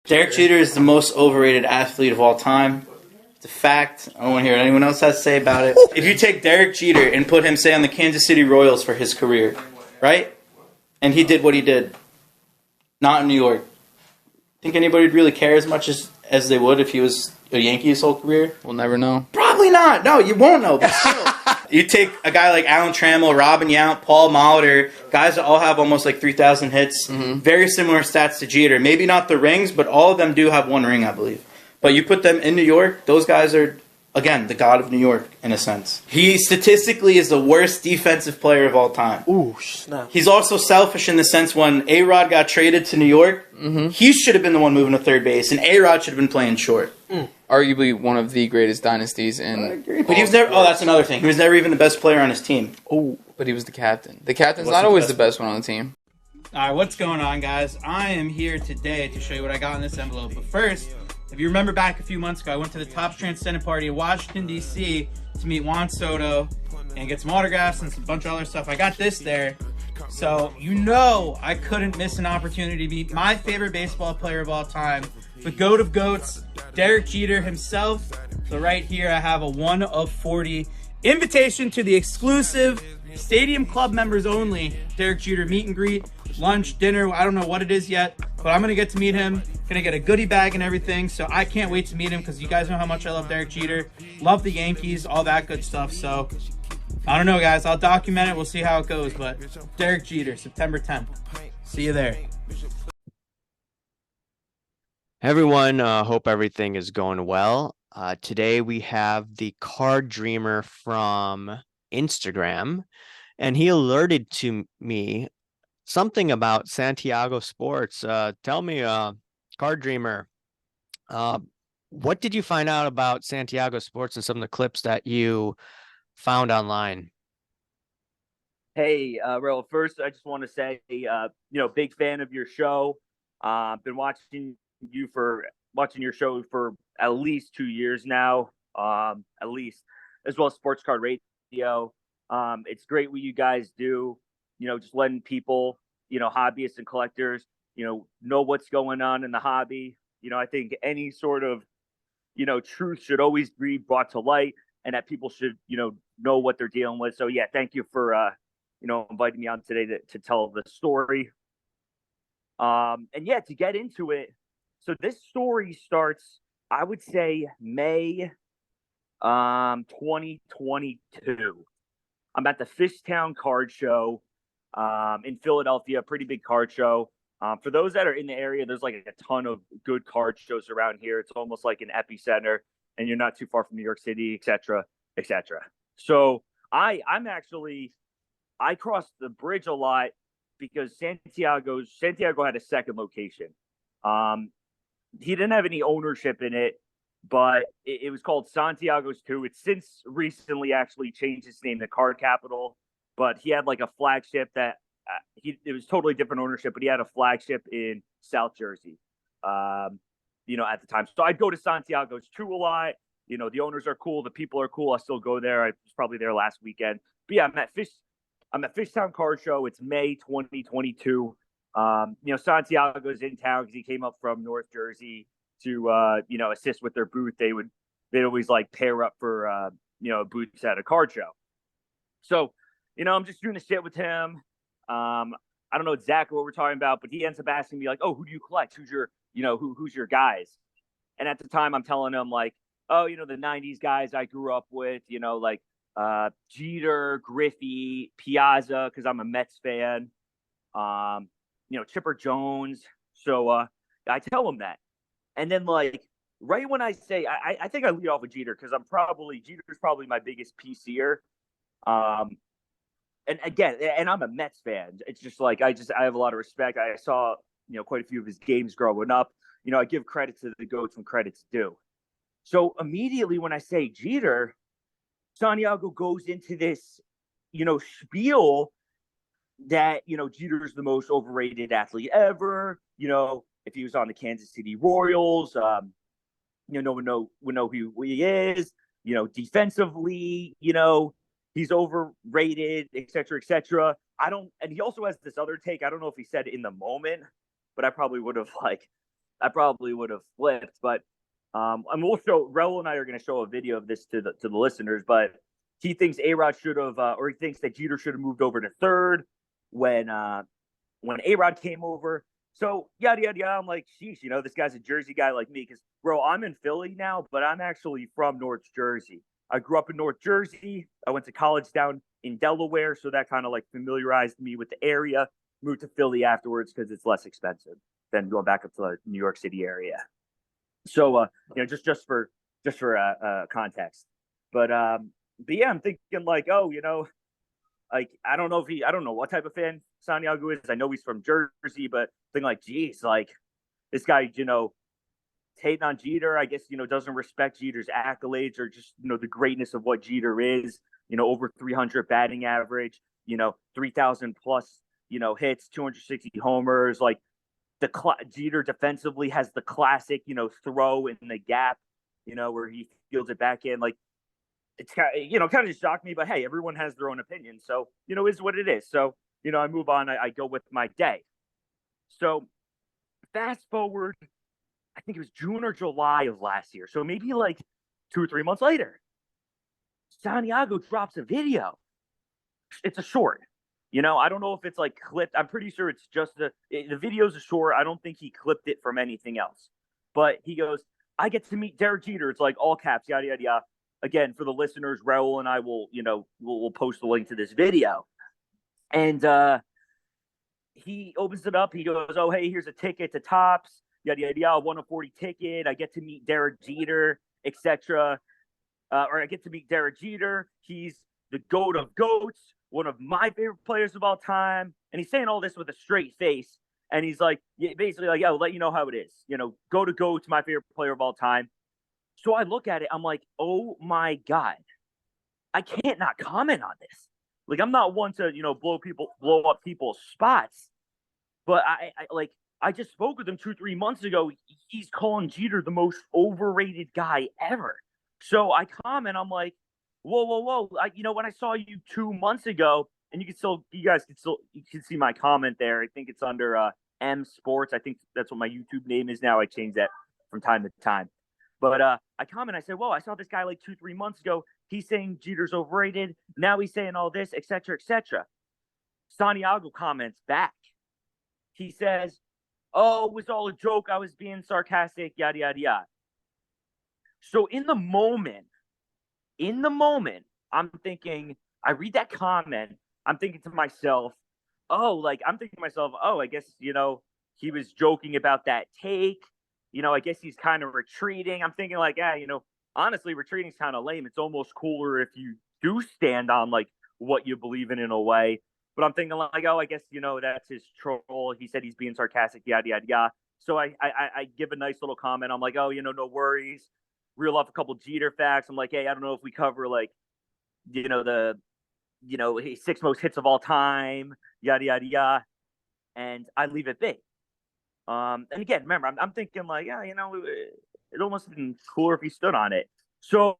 Derek Jeter is the most overrated athlete of all time. It's a fact. I don't want to hear what anyone else has to say about it. If you take Derek Jeter and put him, say, on the Kansas City Royals for his career, right? And he did what he did, not in New York. Think anybody would really care as much as they would if he was a Yankee his whole career? We'll never know. Probably not. No, you won't know, but still. You take a guy like Alan Trammell, Robin Yount, Paul Molitor, guys that all have almost like 3,000 hits. Mm-hmm. Very similar stats to Jeter. Maybe not the rings, but all of them do have one ring, I believe. But you put them in New York, those guys are, again, the god of New York, in a sense. He statistically is the worst defensive player of all time. Ooh, snap. He's also selfish in the sense when A-Rod got traded to New York, he should have been the one moving to third base, and A-Rod should have been playing short. Arguably one of the greatest dynasties in. But he was never. Oh, that's another thing. He was never even the best player on his team. Oh, but he was the captain. The captain's not always the best one on the team. All right, what's going on, guys? I am here today to show you what I got in this envelope. But first, if you remember back a few months ago, I went to the Topps Transcendent Party in Washington, D.C. to meet Juan Soto and get some autographs and some bunch of other stuff. I got this there. So, you know I couldn't miss an opportunity to meet my favorite baseball player of all time, the GOAT of GOATs, Derek Jeter himself. So right here I have a 1 of 40 invitation to the exclusive Stadium Club members only Derek Jeter meet and greet, lunch, dinner, I don't know what it is yet, but I'm going to get to meet him. Gonna get a goodie bag and everything, so I can't wait to meet him because you guys know how much I love Derek Jeter. Love the Yankees, all that good stuff, so I don't know, guys. I'll document it. We'll see how it goes, but Derek Jeter, September 10th. See you there. Everyone, hope everything is going well. Today we have the Card Dreamer from Instagram, and he alerted to me something about Santiago Sports. Tell me, Card Dreamer, what did you find out about Santiago Sports and some of the clips that you found online? Hey, Raul, first I just want to say, big fan of your show. Been watching your show for at least 2 years now, at least, as well as Sports Card Radio. It's great what you guys do, just letting people, hobbyists and collectors, know what's going on in the hobby. I think any sort of, truth should always be brought to light and that people should, know what they're dealing with. So, yeah, thank you for, inviting me on today to tell the story. And, yeah, to get into it. So this story starts, I would say, May 2022. I'm at the Fishtown Card Show in Philadelphia, pretty big card show. For those that are in the area, there's like a ton of good card shows around here. It's almost like an epicenter, and you're not too far from New York City, et cetera, et cetera. So I crossed the bridge a lot because Santiago had a second location. He didn't have any ownership in it, but it was called Santiago's 2. It's since recently actually changed its name to Card Capital, but he had like a flagship that it was totally different ownership, but he had a flagship in South Jersey, at the time. So I'd go to Santiago's 2 a lot. The owners are cool. The people are cool. I still go there. I was probably there last weekend. But yeah, I'm at Fishtown Card Show. It's May 2022. Santiago's in town because he came up from North Jersey to, assist with their booth. They'd always like pair up for, booths at a card show. So, I'm just doing the shit with him. I don't know exactly what we're talking about, but he ends up asking me like, "Oh, who do you collect? Who's your, who's your guys?" And at the time I'm telling him like, "Oh, the 90s guys I grew up with, Jeter, Griffey, Piazza, because I'm a Mets fan. Chipper Jones." So I tell him that. And then like right when I say, I think I lead off with Jeter because Jeter's probably my biggest PCer. And again, and I'm a Mets fan. It's just like, I have a lot of respect. I saw, quite a few of his games growing up. I give credit to the GOATs when credit's due. So immediately when I say Jeter, Santiago goes into this, spiel that, Jeter's the most overrated athlete ever. If he was on the Kansas City Royals, no one would know who he is. Defensively, he's overrated, et cetera, et cetera. And he also has this other take. I don't know if he said it in the moment, but I probably would have I probably would have flipped. But and we'll show Raul and I are going to show a video of this to the listeners. But he thinks A-Rod should have, or he thinks that Jeter should have moved over to third when A-Rod came over. So yada yada yada. I'm like, sheesh, this guy's a Jersey guy like me. Because bro, I'm in Philly now, but I'm actually from North Jersey. I grew up in North Jersey. I went to college down in Delaware, so that kind of like familiarized me with the area. Moved to Philly afterwards because it's less expensive than going back up to the New York City area. So just for context. But yeah, I'm thinking like, oh, like I don't know what type of fan Santiago is. I know he's from Jersey, but thinking like, geez, like this guy, hating on Jeter, I guess, doesn't respect Jeter's accolades or just, the greatness of what Jeter is, over 300 batting average, 3,000 plus, hits, 260 homers. Like Jeter defensively has the classic, throw in the gap, where he fields it back in. Like, it's kind of just shocked me, but hey, everyone has their own opinion. So, is what it is. So, I move on. I go with my day. So fast forward, I think it was June or July of last year. So maybe like 2 or 3 months later, Santiago drops a video. It's a short. I don't know if it's like clipped. I'm pretty sure it's just the video's a short. I don't think he clipped it from anything else. But he goes, I get to meet Derek Jeter. It's like all caps, yada, yada, yada. Again, for the listeners, Raul and I will, we'll post the link to this video. And he opens it up. He goes, oh, hey, here's a ticket to Tops. Yada, yada, yada, 140 ticket. I get to meet Derek Jeter, etc. Or I get to meet Derek Jeter. He's the GOAT of GOATs, one of my favorite players of all time. And he's saying all this with a straight face. And he's like, basically like, yeah, I'll let you know how it is. GOAT to GOATs, my favorite player of all time. So I look at it. I'm like, oh, my God. I can't not comment on this. Like, I'm not one to, blow up people's spots. But I just spoke with him 2-3 months ago. He's calling Jeter the most overrated guy ever. So I comment, I'm like, whoa. When I saw you 2 months ago, and you can see my comment there. I think it's under M Sports. I think that's what my YouTube name is now. I change that from time to time. But I comment, I said, whoa, I saw this guy like 2-3 months ago. He's saying Jeter's overrated. Now he's saying all this, etc., etc. Santiago comments back. He says, oh, it was all a joke. I was being sarcastic, yada, yada, yada. So in the moment, I'm thinking, I read that comment. I'm thinking to myself, I guess, he was joking about that take. I guess he's kind of retreating. I'm thinking like, honestly, retreating's kind of lame. It's almost cooler if you do stand on like what you believe in a way. But I'm thinking like, oh, I guess, that's his troll. He said he's being sarcastic, yada, yada, yada. So I give a nice little comment. I'm like, oh, no worries. Reel off a couple Jeter facts. I'm like, hey, I don't know if we cover like, the 6 most hits of all time, yada, yada, yada. And I leave it be. And again, remember, I'm thinking like, yeah, it almost would have been cooler if he stood on it. So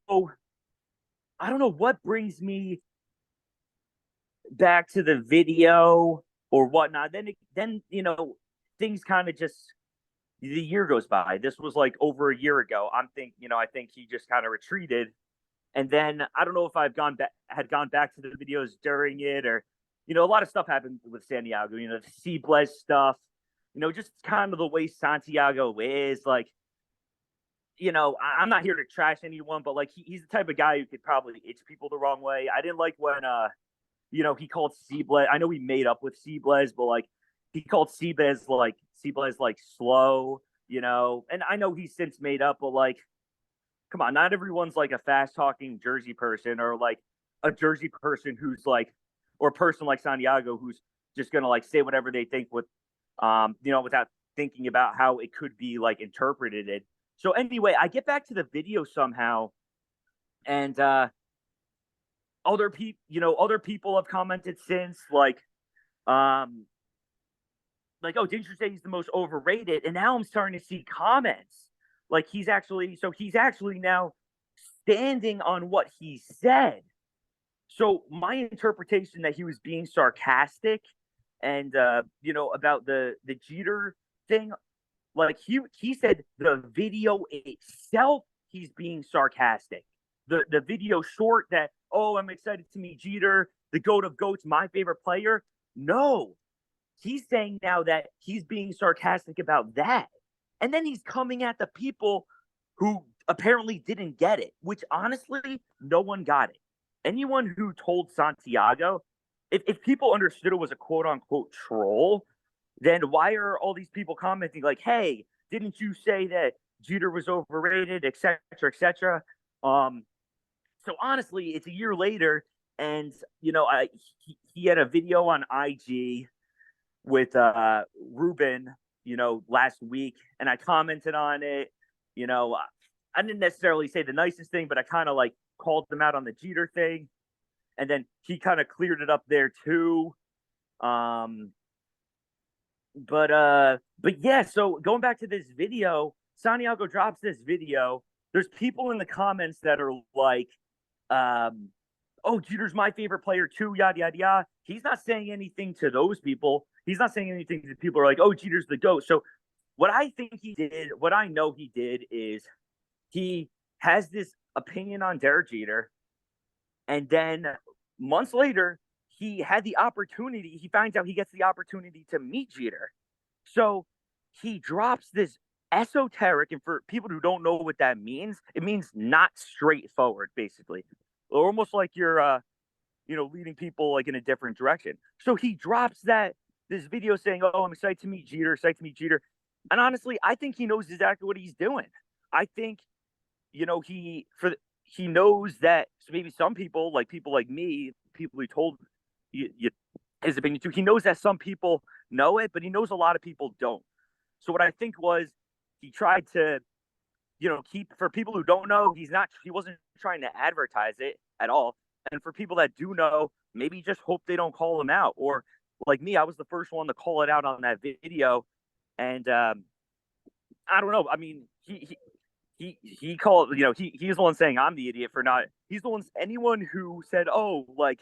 I don't know what brings me back to the video or whatnot. Then things kind of just, the year goes by. This was like over a year ago. I think he just kind of retreated. And then I don't know if I've gone back to the videos during it, or, a lot of stuff happened with Santiago, the Seablez stuff, just kind of the way Santiago is. Like, I'm not here to trash anyone, but like he's the type of guy who could probably itch people the wrong way. I didn't like when, he called Seablez. I know he made up with Seablez, but like he called Seablez like slow, and I know he's since made up, but like, come on, not everyone's like a fast talking Jersey person, or like a Jersey person who's like, or a person like Santiago who's just gonna like say whatever they think with, without thinking about how it could be like interpreted. So anyway, I get back to the video somehow, and other people have commented since, like, oh, didn't you say he's the most overrated? And now I'm starting to see comments like he's actually now standing on what he said. So my interpretation that he was being sarcastic and about the Jeter thing, Like he said the video itself, he's being sarcastic. The video short that, oh, I'm excited to meet Jeter, the GOAT of GOATs, my favorite player. No, he's saying now that he's being sarcastic about that. And then he's coming at the people who apparently didn't get it, which honestly, no one got it. Anyone who told Santiago, if people understood it was a quote unquote troll, then why are all these people commenting like, hey, didn't you say that Jeter was overrated, et cetera, et cetera? So honestly, it's a year later, and he had a video on IG with Ruben, last week, and I commented on it. I didn't necessarily say the nicest thing, but I kind of like called him out on the Jeter thing, and then he kind of cleared it up there too. But yeah, so going back to this video, Santiago drops this video. There's people in the comments that are like, oh, Jeter's my favorite player too, yada, yada, yada. He's not saying anything to those people. He's not saying anything to people who are like, oh, Jeter's the GOAT. So what I think he did, what I know he did is he has this opinion on Derek Jeter. And then months later, he had the opportunity. He finds out he gets the opportunity to meet Jeter. So he drops this esoteric, and for people who don't know what that means, it means not straightforward, basically. Or almost like you're, leading people like in a different direction. So he drops this video saying, oh, I'm excited to meet Jeter, And honestly, I think he knows exactly what he's doing. I think, he knows that, so maybe some people like me, people who told his opinion too, he knows that some people know it, but he knows a lot of people don't. So what I think was he tried to, keep, for people who don't know, he wasn't trying to advertise it at all. And for people that do know, maybe just hope they don't call him out. Or like me, I was the first one to call it out on that video. And I don't know. I mean, he called, he's the one saying I'm the idiot for not, he's the one, anyone who said, oh, like,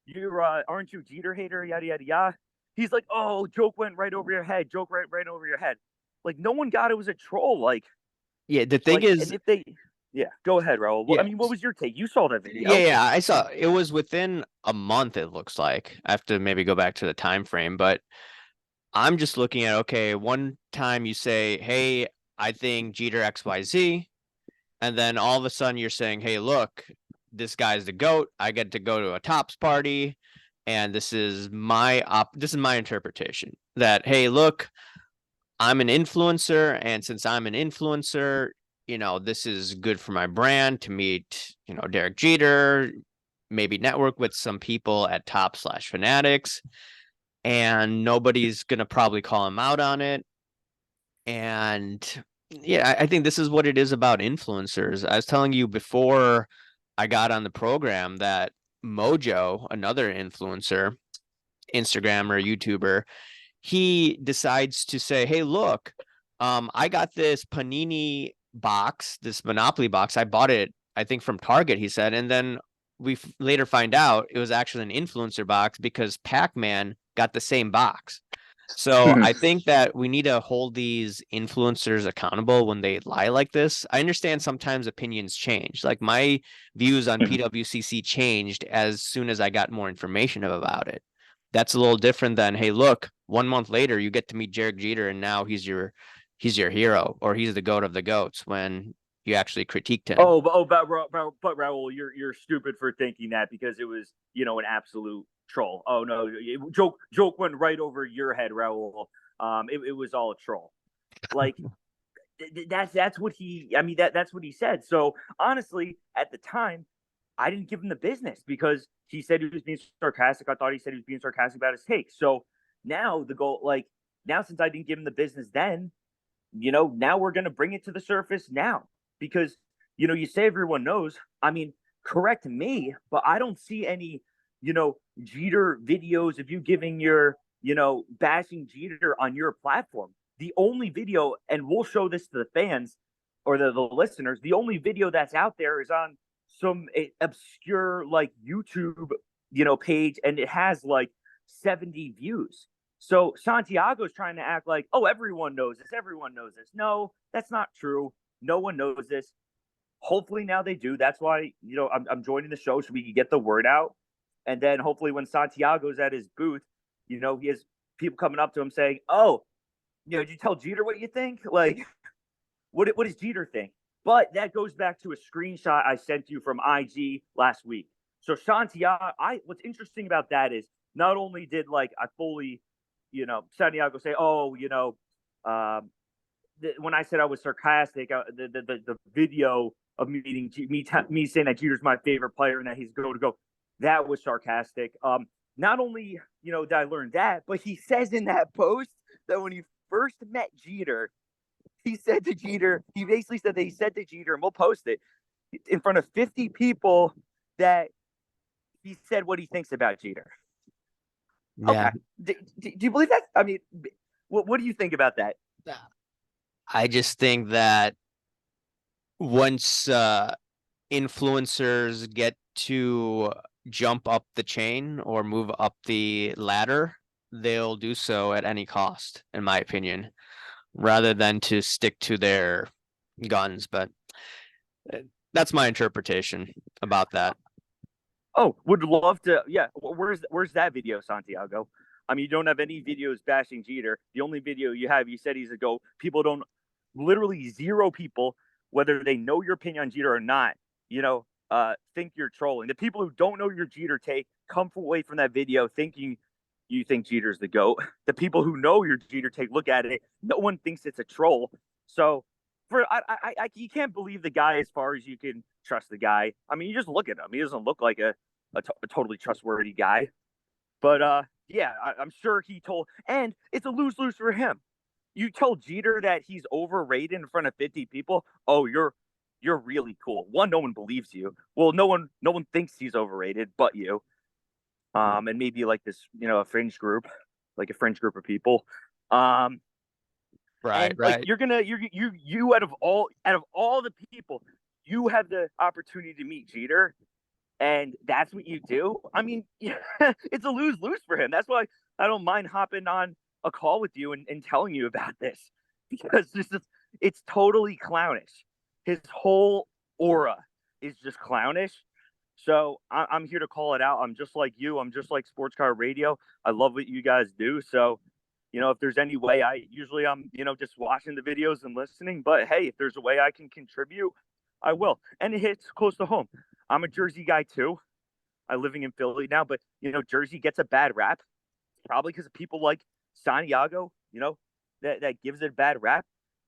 you're, aren't you Jeter hater, yada, yada, yada. He's like, oh, joke went right over your head. Joke right over your head. Like, no one got it was a troll. Like, yeah, the thing is, yeah, go ahead, Raul. Yeah. I mean, what was your take? You saw that video. Yeah, I saw it was within a month, it looks like. I have to maybe go back to the time frame, but I'm just looking at, okay, one time you say, hey, I think Jeter XYZ, and then all of a sudden you're saying, hey, look, this guy's the GOAT. I get to go to a Topps party, and this is my interpretation that, hey, look, I'm an influencer, and since I'm an influencer, this is good for my brand to meet, Derek Jeter, maybe network with some people at Top/Fanatics, and nobody's going to probably call him out on it. And yeah, I think this is what it is about influencers. I was telling you before I got on the program that Mojo, another influencer, Instagrammer, YouTuber, he decides to say, hey, look, I got this Panini box, this Monopoly box. I bought it, I think, from Target, he said. And then we later find out it was actually an influencer box because Pac-Man got the same box. So I think that we need to hold these influencers accountable when they lie like this. I understand sometimes opinions change. Like my views on PWCC changed as soon as I got more information about it. That's a little different than, hey, look, 1 month later you get to meet Derek Jeter and now he's your hero, or he's the GOAT of the GOATs, when you actually critiqued him. But Raul, you're stupid for thinking that because it was, an absolute troll. Oh no, joke went right over your head, Raul. It was all a troll. Like that's what that's what he said. So honestly, at the time, I didn't give him the business because he said he was being sarcastic. I thought he said he was being sarcastic about his take. So now the goal, now since I didn't give him the business then, now we're going to bring it to the surface now because, you say everyone knows. I mean, correct me, but I don't see any, Jeter videos of you giving your, bashing Jeter on your platform. The only video, and we'll show this to the fans or the listeners, the only video that's out there is on some obscure YouTube, page, and it has 70 views. So Santiago's trying to act like, oh, everyone knows this. Everyone knows this. No, that's not true. No one knows this. Hopefully now they do. That's why, I'm joining the show so we can get the word out. And then hopefully when Santiago's at his booth, he has people coming up to him saying, oh, did you tell Jeter what you think? Like, what does Jeter think? But that goes back to a screenshot I sent you from IG last week. So Santiago, what's interesting about that is not only did I fully, Santiago say, oh, when I said I was sarcastic, the video of me saying that Jeter's my favorite player and that he's go to go, that was sarcastic. Not only did I learn that, but he says in that post that when he first met Jeter, he said to Jeter, he basically said that he said to Jeter, and we'll post it in front of 50 people, that he said what he thinks about Jeter. Yeah. Okay. Do you believe that? I mean, what do you think about that? I just think that once influencers get to jump up the chain or move up the ladder, they'll do so at any cost, in my opinion, rather than to stick to their guns. But that's my interpretation about that. Oh, would love to. Yeah. Where's that video, Santiago? I mean, you don't have any videos bashing Jeter. The only video you have, you said he's a GOAT. People don't, literally zero people, whether they know your opinion on Jeter or not, think you're trolling. The people who don't know your Jeter take come away from that video thinking you think Jeter's the GOAT. The people who know your Jeter take look at it. No one thinks it's a troll. So you can't believe the guy as far as you can trust the guy. I mean, you just look at him. He doesn't look like a totally trustworthy guy. But yeah, I'm sure he told, and it's a lose-lose for him. You told Jeter that he's overrated in front of 50 people. Oh, you're really cool. One, no one believes you. Well, no one thinks he's overrated but you. And maybe like this, a fringe group, like a fringe group of people. Right. Like you out of all the people, you have the opportunity to meet Jeter, and that's what you do. I mean, it's a lose-lose for him. That's why I don't mind hopping on a call with you and telling you about this, because it's totally clownish. His whole aura is just clownish. So I'm here to call it out. I'm just like you. I'm just like Sports Car Radio. I love what you guys do. So, if there's any way, I'm just watching the videos and listening. But hey, if there's a way I can contribute, I will. And it hits close to home. I'm a Jersey guy too. I'm living in Philly now, but Jersey gets a bad rap, probably because of people like Santiago, that gives it a bad rap.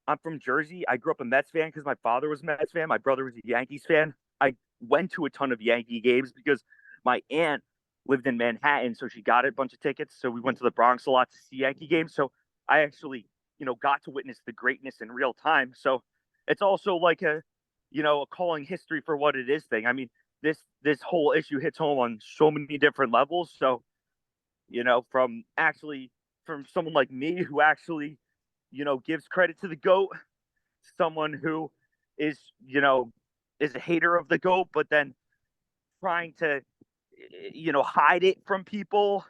I'm from Jersey. I grew up a Mets fan because my father was a Mets fan. My brother was a Yankees fan. I went to a ton of Yankee games because my aunt lived in Manhattan, so she got a bunch of tickets. So we went to the Bronx a lot to see Yankee games. So I actually, got to witness the greatness in real time. So it's also like a calling history for what it is thing. I mean, this whole issue hits home on so many different levels. So, from someone like me who actually, gives credit to the GOAT, someone who is a hater of the GOAT, but then trying to, hide it from people.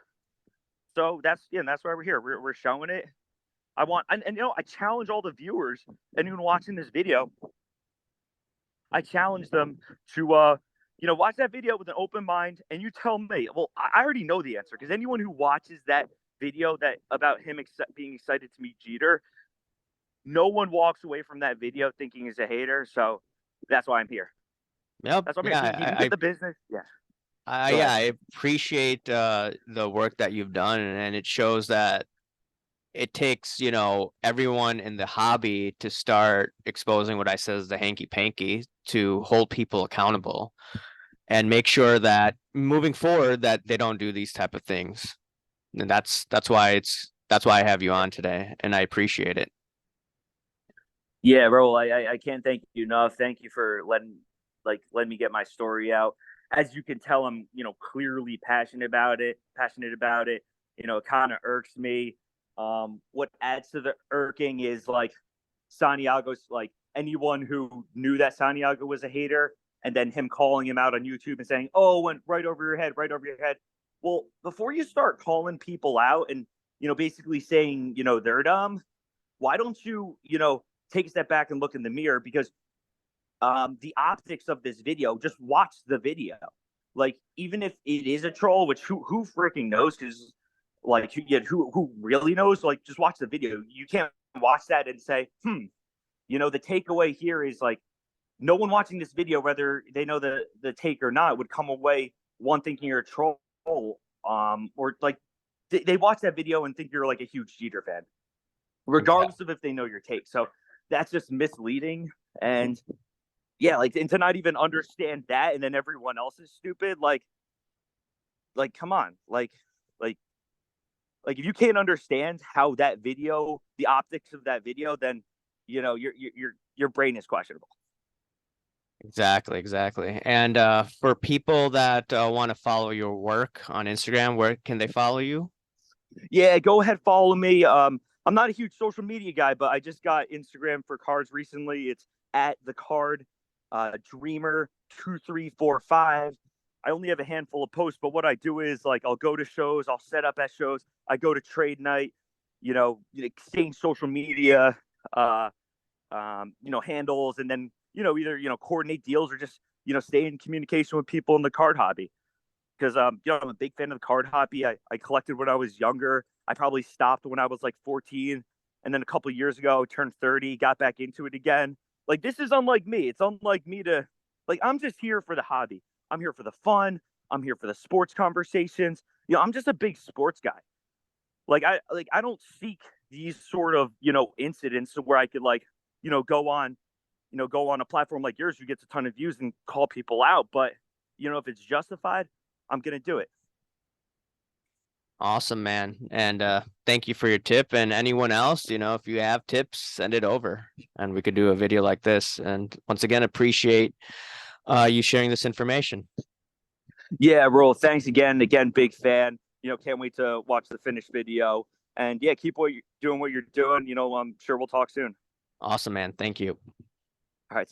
So that's why we're here. We're showing it. I challenge all the viewers, anyone watching this video, I challenge them to, watch that video with an open mind, and you tell me. Well, I already know the answer, because anyone who watches that video about him being excited to meet Jeter, no one walks away from that video thinking he's a hater. So that's why I'm here. Yep. That's what I'm here. You get the business. Yeah. I appreciate the work that you've done, and it shows that it takes, everyone in the hobby to start exposing what I said is the hanky panky, to hold people accountable and make sure that moving forward that they don't do these type of things. And that's why I have you on today, and I appreciate it. Yeah, bro, I can't thank you enough. Thank you for letting me get my story out. As you can tell, I'm, clearly passionate about it. It kind of irks me. What adds to the irking is Santiago's, anyone who knew that Santiago was a hater, and then him calling him out on YouTube and saying, oh, went right over your head. Well, before you start calling people out and, basically saying, they're dumb. Why don't you, take a step back and look in the mirror? Because the optics of this video, just watch the video. Like, even if it is a troll, which who freaking knows? Because like, who really knows? Like, just watch the video. You can't watch that and say, the takeaway here is like, no one watching this video, whether they know the take or not, would come away one thinking you're a troll, or like they watch that video and think you're like a huge Jeter fan, regardless of if they know your take. So that's just misleading. And yeah, like, and to not even understand that, and then everyone else is stupid. Like come on, like if you can't understand how that video, the optics of that video, then your brain is questionable. Exactly. And for people that want to follow your work on Instagram, where can they follow you? Yeah, go ahead, follow me. I'm not a huge social media guy, but I just got Instagram for cards recently. It's at the card Dreamer 2345. I only have a handful of posts, but what I do is, like, I'll go to shows, I'll set up at shows, I go to trade night, exchange social media, handles, and then either coordinate deals or just stay in communication with people in the card hobby. Because I'm a big fan of the card hobby. I collected when I was younger. I probably stopped when I was like 14, and then a couple of years ago, I turned 30, got back into it again. Like, this is unlike me. It's unlike me to, like, I'm just here for the hobby. I'm here for the fun. I'm here for the sports conversations. I'm just a big sports guy. I don't seek these sort of incidents where I could go on a platform like yours who gets a ton of views and call people out. But if it's justified, I'm gonna do it. Awesome, man. And thank you for your tip. And anyone else, if you have tips, send it over and we could do a video like this. And once again, appreciate you sharing this information. Yeah, Roll. Thanks again. Again, big fan. Can't wait to watch the finished video. And yeah, keep doing what you're doing. I'm sure we'll talk soon. Awesome, man. Thank you. All right.